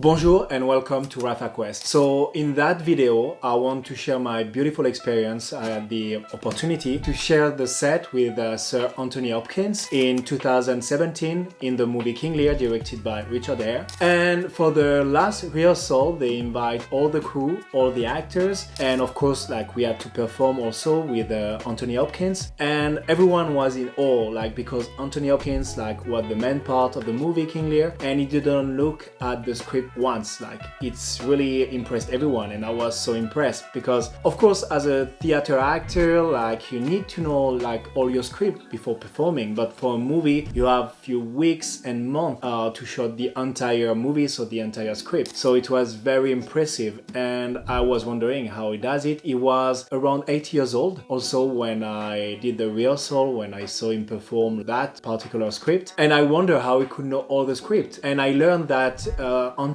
Bonjour and welcome to RafaQuest. So in that video, I want to share my beautiful experience. I had the opportunity to share the set with Sir Anthony Hopkins in 2017 in the movie King Lear, directed by Richard Hare. And for the last rehearsal, they invite all the crew, all the actors, and of course, we had to perform also with Anthony Hopkins. And everyone was in awe, because Anthony Hopkins, was the main part of the movie King Lear, and he didn't look at the script once. It's really impressed everyone, and I was so impressed because of course as a theater actor you need to know all your script before performing, but for a movie you have few weeks and months to shoot the entire movie, so the entire script. So it was very impressive, and I was wondering how he does it. He was around 8 years old also when I did the rehearsal, when I saw him perform that particular script, and I wonder how he could know all the script. And I learned that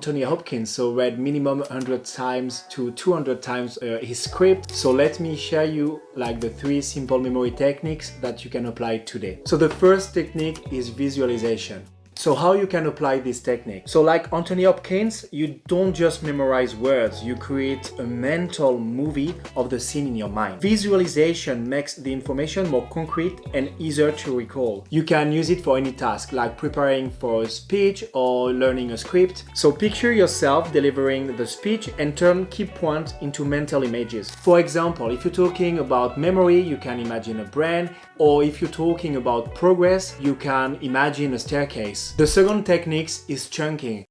Anthony Hopkins read minimum 100 times to 200 times his script. So let me share you the 3 simple memory techniques that you can apply today. So the first technique is visualization. So how you can apply this technique? So like Anthony Hopkins, you don't just memorize words, you create a mental movie of the scene in your mind. Visualization makes the information more concrete and easier to recall. You can use it for any task, like preparing for a speech or learning a script. So picture yourself delivering the speech and turn key points into mental images. For example, if you're talking about memory, you can imagine a brain, or if you're talking about progress, you can imagine a staircase. The second technique is chunking.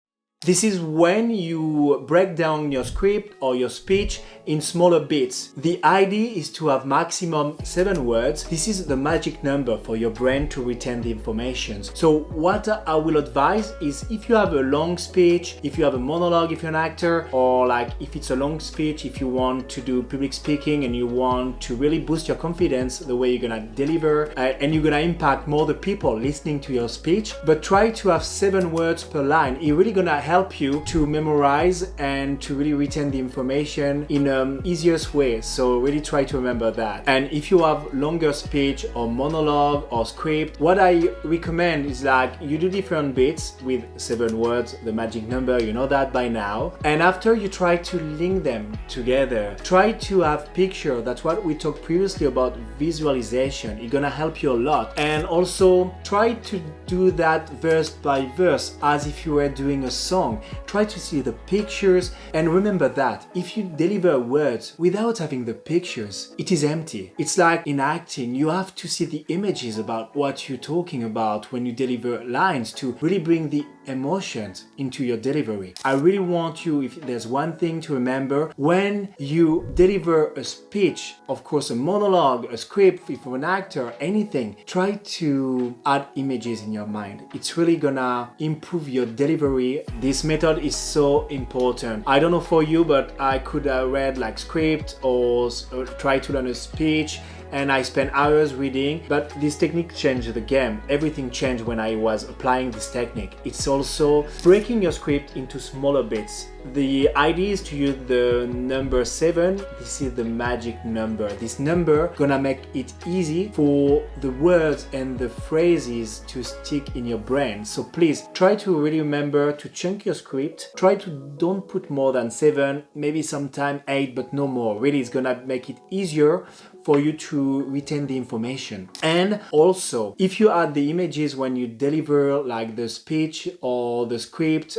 This is when you break down your script or your speech in smaller bits. The idea is to have maximum 7 words. This is the magic number for your brain to retain the information. So what I will advise is, if you have a long speech, if you have a monologue, if you're an actor, or if it's a long speech, if you want to do public speaking and you want to really boost your confidence, the way you're gonna deliver, and you're gonna impact more the people listening to your speech, but try to have 7 words per line. It's really gonna help you to memorize and to really retain the information in an easiest way. So really try to remember that. And if you have longer speech or monologue or script, what I recommend is you do different bits with 7 words, the magic number, you know that by now. And after you try to link them together, try to have picture. That's what we talked previously about visualization. It's gonna help you a lot. And also try to do that verse by verse as if you were doing a song. Try to see the pictures, and remember that if you deliver words without having the pictures, it is empty. It's like in acting, you have to see the images about what you're talking about when you deliver lines to really bring the emotions into your delivery. I really want you, if there's one thing to remember, when you deliver a speech, of course a monologue, a script, if you're an actor, anything, try to add images in your mind. It's really gonna improve your delivery. This method is so important. I don't know for you, but I could read script or try to learn a speech, and I spent hours reading, but this technique changed the game. Everything changed when I was applying this technique. It's also breaking your script into smaller bits. The idea is to use the number 7. This is the magic number. This number gonna make it easy for the words and the phrases to stick in your brain. So please try to really remember to chunk your script. Try to don't put more than 7, maybe sometime 8, but no more. Really, it's gonna make it easier for you to retain the information. And also, if you add the images when you deliver the speech or the script,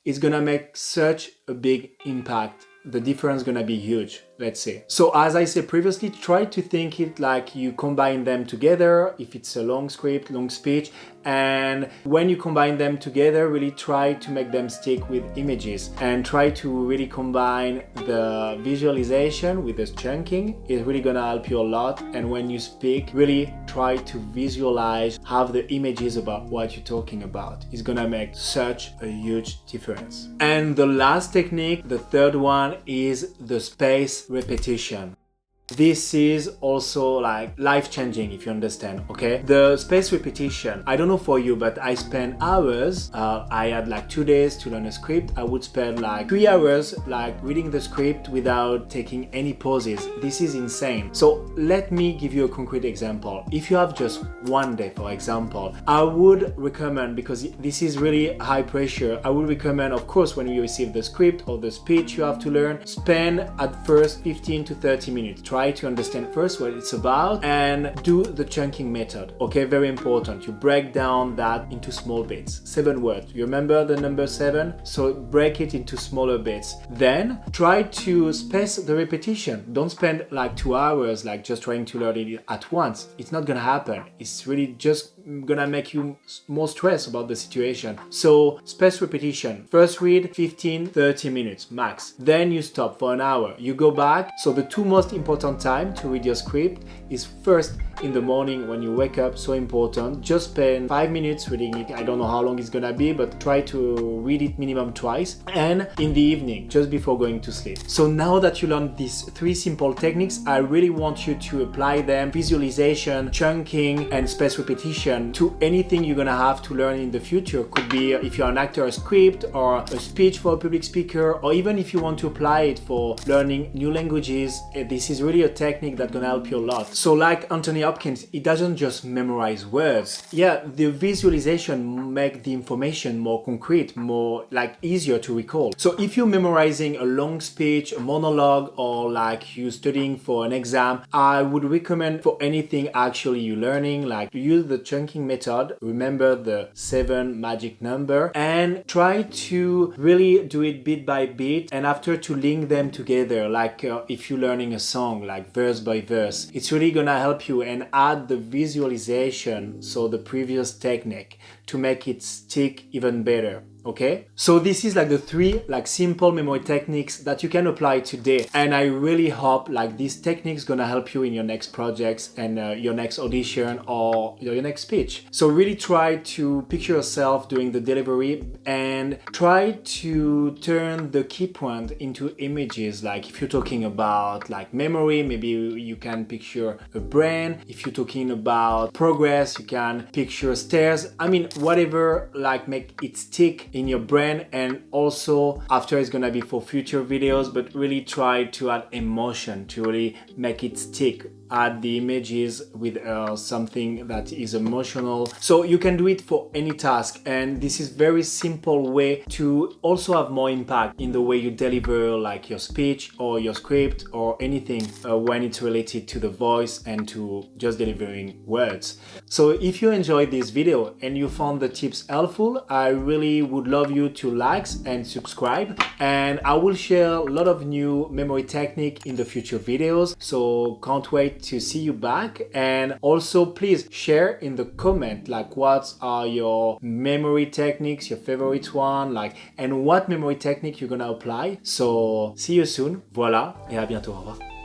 it's gonna make such a big impact. The difference is gonna be huge, let's say. So as I said previously, try to think it you combine them together, if it's a long script, long speech, and when you combine them together, really try to make them stick with images, and try to really combine the visualization with the chunking. It's really gonna help you a lot. And when you speak, really try to visualize, have the images about what you're talking about. It's gonna make such a huge difference. And the last technique, the third one, is the space repetition. This is also like life-changing, if you understand, okay? The spaced repetition, I don't know for you, but I spend hours. I had like 2 days to learn a script. I would spend like 3 hours like reading the script without taking any pauses. This is insane. So let me give you a concrete example. If you have just one day, for example, I would recommend, because this is really high pressure, I would recommend, of course, when you receive the script or the speech you have to learn, spend at first 15 to 30 minutes. Try to understand first what it's about and do the chunking method. Okay, very important. You break down that into small bits. 7 words. You remember the number 7? So break it into smaller bits. Then try to space the repetition. Don't spend like 2 hours like just trying to learn it at once. It's not gonna happen. It's really just gonna make you more stressed about the situation. So space repetition. First read 15-30 minutes max. Then you stop for an hour. You go back. So the 2 most important time to read your script is first in the morning when you wake up, so important. Just spend 5 minutes reading it. I don't know how long it's gonna be, but try to read it minimum twice. And in the evening, just before going to sleep. So now that you learned these 3 simple techniques, I really want you to apply them: visualization, chunking, and space repetition to anything you're gonna have to learn in the future. Could be if you're an actor, a script, or a speech for a public speaker, or even if you want to apply it for learning new languages. This is really a technique that's gonna help you a lot. So like Anthony Hopkins, he doesn't just memorize words. Yeah, the visualization make the information more concrete, more like easier to recall. So if you're memorizing a long speech, a monologue, or like you're studying for an exam, I would recommend for anything actually you're learning, like use the chunking method. Remember the 7 magic number and try to really do it bit by bit, and after to link them together, like if you're learning a song, like verse by verse. It's really gonna help you, and add the visualization, so the previous technique, to make it stick even better. Okay, so this is like the 3 like simple memory techniques that you can apply today, and I really hope like these techniques gonna help you in your next projects and your next audition or your next speech. So really try to picture yourself doing the delivery and try to turn the key point into images. Like if you're talking about like memory, maybe you can picture a brain. If you're talking about progress, you can picture stairs. I mean, whatever, like make it stick in your brain. And also after it's gonna be for future videos, but really try to add emotion to really make it stick. Add the images with something that is emotional. So you can do it for any task, and this is very simple way to also have more impact in the way you deliver like your speech or your script or anything when it's related to the voice and to just delivering words. So if you enjoyed this video and you found the tips helpful, I really would love you to like and subscribe, and I will share a lot of new memory technique in the future videos. So can't wait to see you back. And also please share in the comment like what are your memory techniques, your favorite one, like, and what memory technique you're gonna apply. So see you soon. Voilà, et à bientôt. Au revoir.